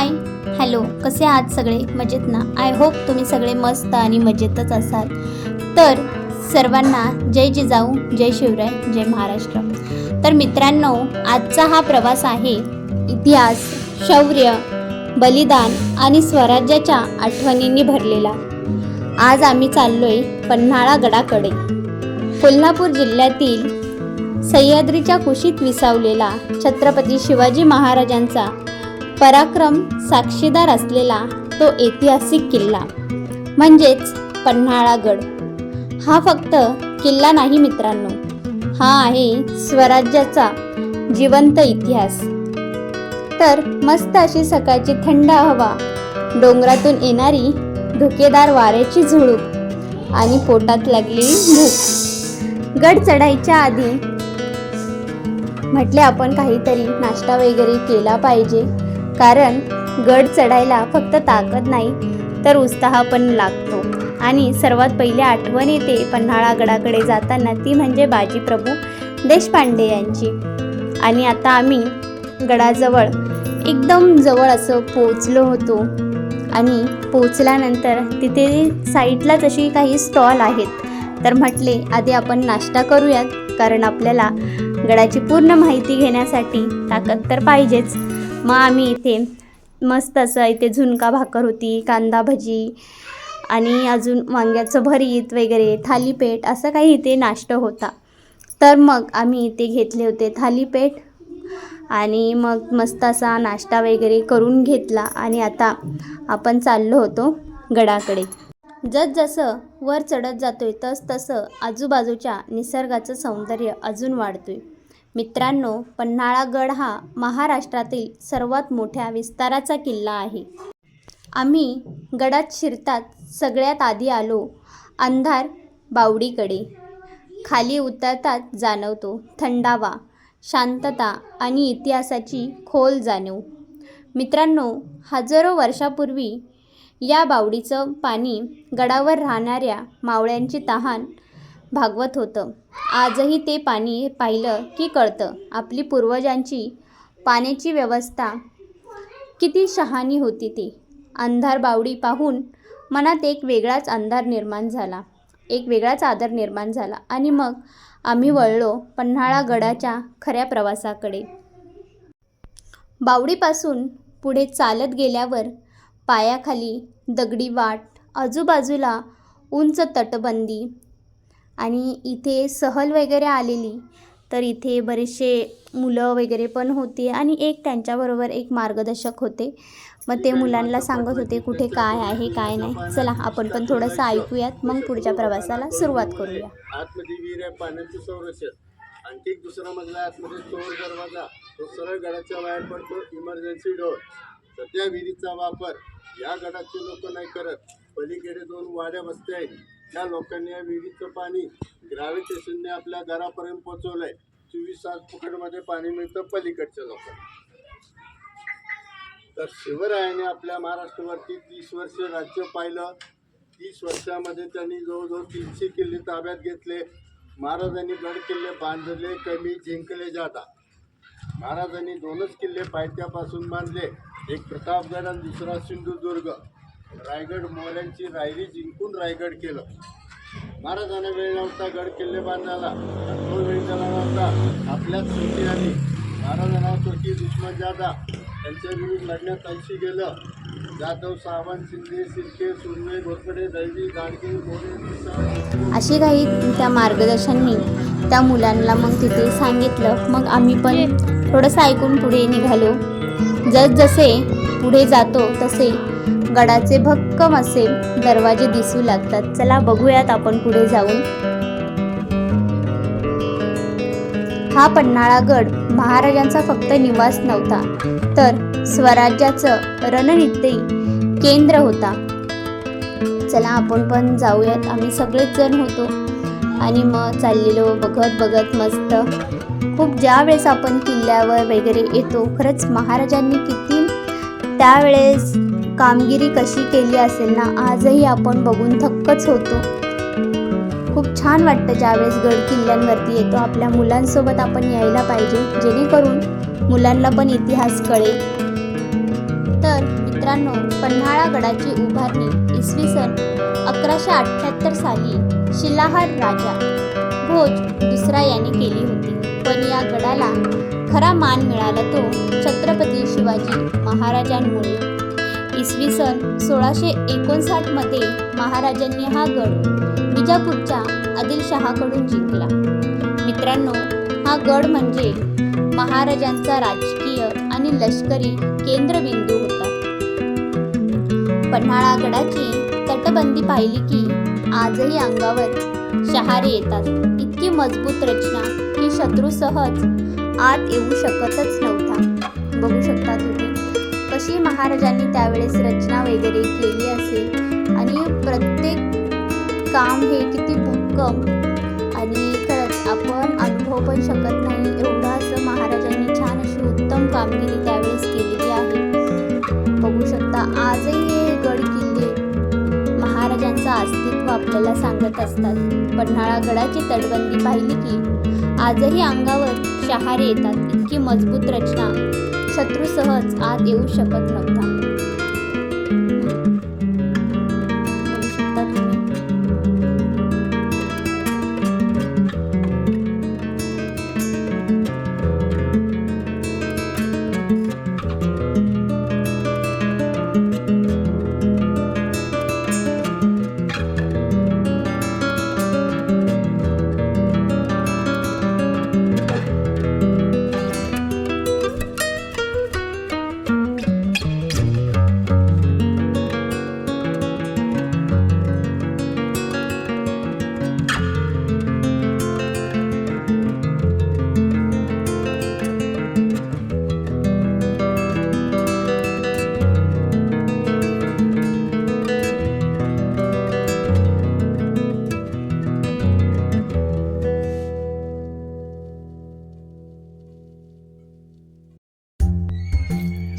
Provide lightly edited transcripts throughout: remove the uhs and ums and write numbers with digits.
Hi hello, कसे आहात सगळे? मजेत ना? आय होप तुम्ही सगळे मस्त आणि मजेतच असाल. तर सर्वांना जय जिजाऊ, जय शिवराय, जय महाराष्ट्र. तर मित्रांनो, आजचा हा प्रवास आहे इतिहास, शौर्य, बलिदान आणि स्वराज्याच्या आठवणींनी भरलेला. आज आम्ही चाललोय पन्हाळा गडाकडे. कोल्हापूर जिल्ह्यातील सह्याद्रीच्या कुशीत विसावलेला छत्रपती शिवाजी महाराजांचा पराक्रम साक्षीदार असलेला तो ऐतिहासिक किल्ला म्हणजेच पन्हाळागड. हा फक्त किल्ला नाही मित्रांनो, हा आहे स्वराज्याचा जिवंत इतिहास. तर मस्त अशी सकाळची थंड हवा, डोंगरातून येणारी धुकेदार वाऱ्याची झुळूक आणि पोटात लागलेली भूक. गड चढायच्या आधी म्हटले आपण काहीतरी नाश्ता वगैरे केला पाहिजे, कारण गड चढायला फक्त ताकद नाही तर उत्साह पण लागतो. आणि सर्वात पहिले आठवण येते पन्हाळा गडाकडे जाताना, ती म्हणजे बाजीप्रभू देशपांडे यांची. आणि आता आम्ही गडाजवळ एकदम जवळ असं पोचलो होतो. आणि पोचल्यानंतर तिथे साईडलाच अशी काही स्टॉल आहेत. तर म्हटले आधी आपण नाश्ता करूयात, कारण आपल्याला गडाची पूर्ण माहिती घेण्यासाठी ताकद तर पाहिजेच. मग आम्ही इथे मस्त असं इथे झुणका भाकर होती, कांदा भजी आणि अजून वांग्याचं भरीत वगैरे, थालीपीठ असं काही इथे नाश्ता होता. तर मग आम्ही इथे घेतले होते थालीपीठ आणि मग मस्त असा नाश्ता वगैरे करून घेतला. आणि आता आपण चाललो होतो गडाकडे. जसं वर चढत जातोय तसं आजूबाजूच्या निसर्गाचं सौंदर्य अजून वाढतोय. मित्रांनो, पन्हाळागड हा महाराष्ट्रातील सर्वात मोठ्या विस्ताराचा किल्ला आहे. आम्ही गडात शिरतात सगळ्यात आधी आलो अंधार बावडीकडे. खाली उतरतात जाणवतो थंडावा, शांतता आणि इतिहासाची खोल जाणीव. मित्रांनो, हजारो वर्षापूर्वी या बावडीचं पाणी गडावर राहणाऱ्या मावळ्यांची तहान भागवत होतं. आजही ते पाणी पाहिलं की कळतं आपली पूर्वजांची पाण्याची व्यवस्था किती शहाणी होती ती. अंधार बावडी पाहून मनात एक वेगळाच आदर निर्माण झाला. आणि मग आम्ही वळलो पन्हाळागडाच्या खऱ्या प्रवासाकडे. बावडीपासून पुढे चालत गेल्यावर पायाखाली दगडी वाट, आजूबाजूला उंच तटबंदी आणि इथे सहल वगैरे आलेली. तर इथे बरेचसे मुलं वगैरे पण होते आणि त्यांच्याबरोबर एक मार्गदर्शक होते. मग ते मुलांना सांगत होते कुठे काय आहे काय नाही. चला आपण पण थोडंसं ऐकूयात, मग पुढच्या प्रवासाला सुरुवात करूया. आतमध्ये विहीर आहे, पाण्याचं संरक्षण. आणखी एक दुसरा मजला आतमध्ये चोर दरवाजा, तो सरळ गडाच्या बाहेर पडतो. Emergency door. तर त्या विहिरीचा वापर या गडाचे लोक नाही करत. पलीकडे 2 वाड्या वस्त्या आहेत, त्या लोकांनी या विहिरीचं पाणी ग्रॅव्हिटेशनने आपल्या घरापर्यंत पोहोचवलंय. 24 तास फुकटमध्ये पाणी मिळतं पलीकडच्या लोकांना. तर शिवरायाने आपल्या महाराष्ट्रावरती 30 वर्ष राज्य पाहिलं. 30 वर्षामध्ये त्यांनी जवळजवळ 300 किल्ले ताब्यात घेतले. महाराजांनी गड किल्ले बांधले कमी, जिंकले जादा. महाराजांनी 2च किल्ले पायथ्यापासून बांधले, एक प्रतापगड आणि दुसरा सिंधुदुर्ग. रायगड मोगलांची रायरी जिंकून रायगड केलं. महाराजांना वेळ नव्हता गड किल्ले बांधायला. तो वेळ गेला नव्हता आपल्याच सोयीने. महाराजांना सोयी दुश्मन जादा, त्यांच्या विरुद्ध लढण्यात ऐंशी गेलं. जाधव, सावंत, शिंदे, सिरके, सुरवे, घोरपडे, दैवी, गाडगे, मोरे, अशी काही त्या मार्गदर्शनांनी त्या मुलांना मग तिथे सांगितलं. मग आम्ही पण थोडंसं ऐकून पुढे निघालो. जसे पुढे जातो तसे गडाचे भक्कम असे दरवाजे दिसू लागतात. चला बघूयात आपण पुढे जाऊन. हा पन्हाळागड महाराजांचा फक्त निवास नव्हता, तर स्वराज्याचं रणनीती केंद्र होता. चला आपण पण जाऊयात. आम्ही सगळेच जण होतो आणि मग चाललेलो बघत मस्त. खूप ज्यावेळेस आपण किल्ल्यावर वगैरे येतो, खरंच महाराजांनी किती त्यावेळेस कामगिरी कशी केली असेल ना, आजही आपण बघून थक्कच होतो. खूप छान वाटतं ज्यावेळेस गड किल्ल्यांवरती येतो. आपल्या मुलांसोबत आपण यायला पाहिजे, जेणेकरून मुलांना पण इतिहास कळेल. तर मित्रांनो, पन्हाळा गडाची उभारणी इसवी सन 1178 साली शिलाहार राजा भोज दुसरा याने केली होती. पण या गडाला खरा मान मिळाला तो छत्रपती शिवाजी महाराजांमुळे. इसवी सन 1659 मध्ये महाराजांनी हा गड विजापूरच्या आदिलशहाकडून जिंकला. मित्रांनो, हा गड म्हणजे महाराजांचा राजकीय आणि लष्करी केंद्रबिंदू होता. पन्हाळा गडाची तटबंदी पाहिली की आजही अंगावर शहारे येतात. इतकी मजबूत रचना की शत्रू सहज आत येऊ शकतच नव्हता. बघू शकता तुम्ही कशी महाराजांनी त्यावेळेस रचना वगैरे केली असेल आणि प्रत्येक काम हे किती भक्कम आणि खरंच आपण अनुभव पण शकत नाही एवढं असं महाराजांनी छान अशी उत्तम कामगिरी त्यावेळेस केलेली आहे. बघू शकता आजही हे गड किल्ले महाराजांचं अस्तित्व आपल्याला सांगत असतात. पन्हाळा गडाची तटबंदी पाहिली की आजही अंगावर शहारे येतात. इतकी मजबूत रचना शत्रू सहज आत येऊ शकत नव्हता. बघू शकता तुम्ही.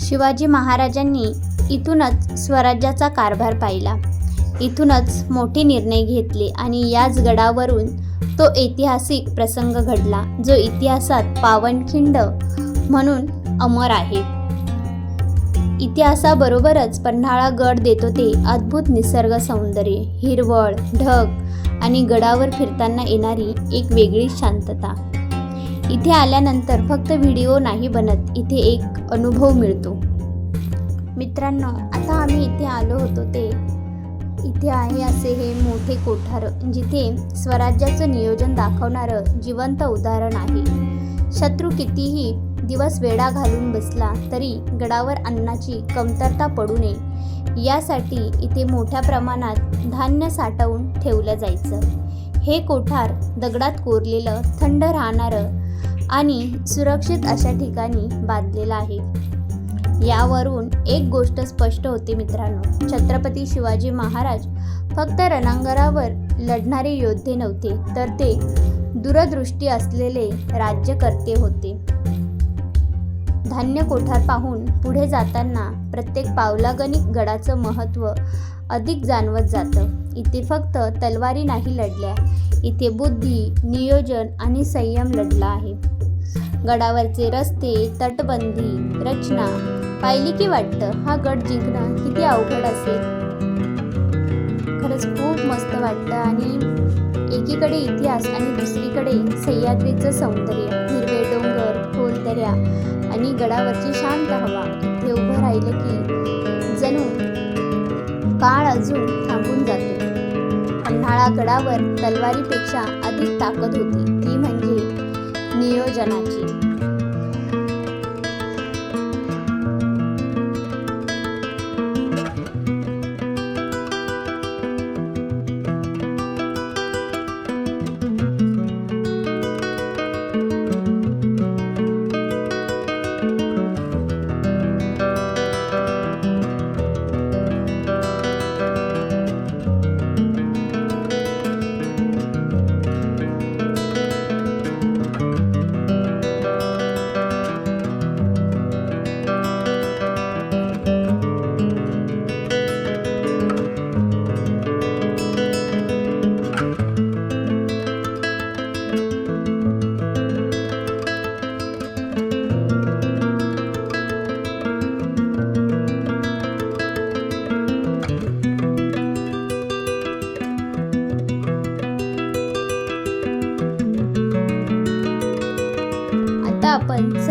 शिवाजी महाराजांनी इथूनच स्वराज्याचा कारभार पाहिला. इथूनच मोठे निर्णय घेतले आणि याच गडावरून तो ऐतिहासिक प्रसंग घडला जो इतिहासात पावनखिंड म्हणून अमर आहे. इतिहासाबरोबरच पन्हाळा गड देतो ते अद्भुत निसर्ग सौंदर्य, हिरवळ, ढग आणि गडावर फिरताना येणारी एक वेगळी शांतता. इथे आल्यानंतर फक्त व्हिडिओ नाही बनत, इथे एक अनुभव मिळतो. मित्रांनो, आता आम्ही इथे आलो होतो ते इथे आहे असे हे मोठे कोठार जिथे स्वराज्याचं नियोजन दाखवणारं जिवंत उदाहरण आहे. शत्रू कितीही दिवस वेढा घालून बसला तरी गडावर अन्नाची कमतरता पडू नये यासाठी इथे मोठ्या प्रमाणात धान्य साठवून ठेवलं जायचं. हे कोठार दगडात कोरलेलं, थंड राहणारं आणि सुरक्षित अशा ठिकाणी बांधलेलं आहे. यावरून एक गोष्ट स्पष्ट होते मित्रांनो, छत्रपती शिवाजी महाराज फक्त रणांगणावर लढणारे योद्धे नव्हते, तर ते दूरदृष्टी असलेले राज्यकर्ते होते. धान्य कोठार पाहून पुढे जाताना प्रत्येक पावलागणिक गडाचं महत्त्व अधिक जाणवत जातं. इथे फक्त तलवारी नाही लढल्या, इथे बुद्धी, नियोजन आणि संयम लढला आहे. गडावरचे रस्ते, तटबंदी, रचना पाहिली की वाटतं हा गड जिंकणं किती अवघड असेल. खरंच खूप मस्त वाटतं आणि एकीकडे इतिहास आणि दुसरीकडे सह्याद्रीचं सौंदर्य, हिरवे डोंगर, खोल दऱ्या आणि गडावरची शांत हवा. इथे उभं राहिलं की जणू काळ अजून थांबून जातो. पन्हाळा गडावर तलवारीपेक्षा अधिक ताकद होती, ती म्हणजे नियोजनाची.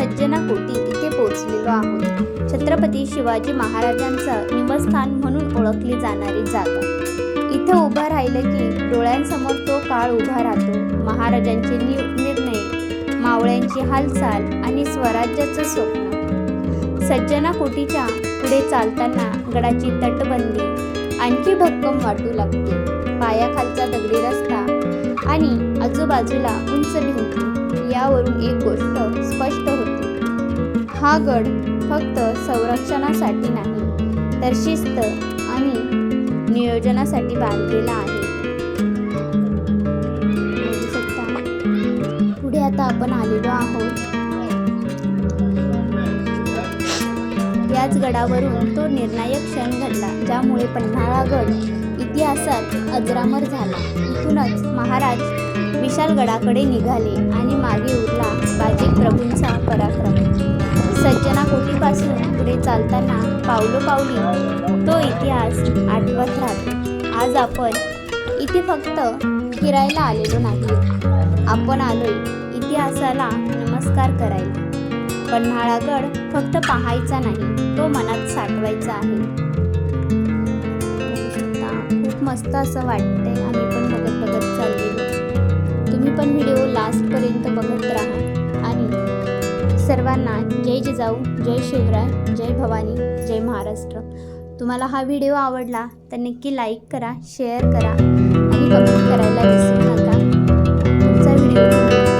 सज्जनाकोटी इथे पोहोचलेलो आहोत. छत्रपती शिवाजी महाराजांचं निवासस्थान म्हणून ओळखली जाणारी जागा. इथं उभं राहिलं की डोळ्यांसमोर तो काळ उभा राहतो. महाराजांचे निर्णय, मावळ्यांची हालचाल आणि स्वराज्याचं स्वप्न. सज्जनाकोटीच्या पुढे चालताना गडाची तटबंदी आणखी भक्कम वाटू लागते. पायाखालचा दगडी रस्ता आणि आजूबाजूला उंच भिंती यावरून एक गोष्ट स्पष्ट होते. हा गड फक्त संरक्षणासाठी नाही तर शिस्त आणि नियोजनासाठी बांधलेला आहे. बघू शकता. पुढे आता आपण आलेलो आहोत. याच गडावरून तो निर्णायक क्षण घडला ज्यामुळे पन्हाळागड इतिहासात अजरामर झाला. इथूनच महाराज विशालगडाकडे निघाले आणि मागे उरला बाजी प्रभूंचा पराक्रम. सज्जनाकोटीपासून पुढे चालताना पावलोपावली तो इतिहास आठवत राहतो. आज आपण इथे फक्त फिरायला आलेलो नाही, आपण आलोय इतिहासाला नमस्कार करायला. पन्हाळागड फक्त पाहायचा नाही, तो मनात साठवायचा आहे. खूप मस्त असं वाटतंय. आम्ही पण बघत चाललेलो. तुम्ही पण व्हिडिओ लास्टपर्यंत बघत राहा. आणि सर्वांना जय जिजाऊ, जय शिवराय, जय भवानी, जय महाराष्ट्र. तुम्हाला हा व्हिडिओ आवडला तर नक्की लाईक करा, शेअर करा आणि कमेंट करायला विसरू नका. पुढचा व्हिडिओ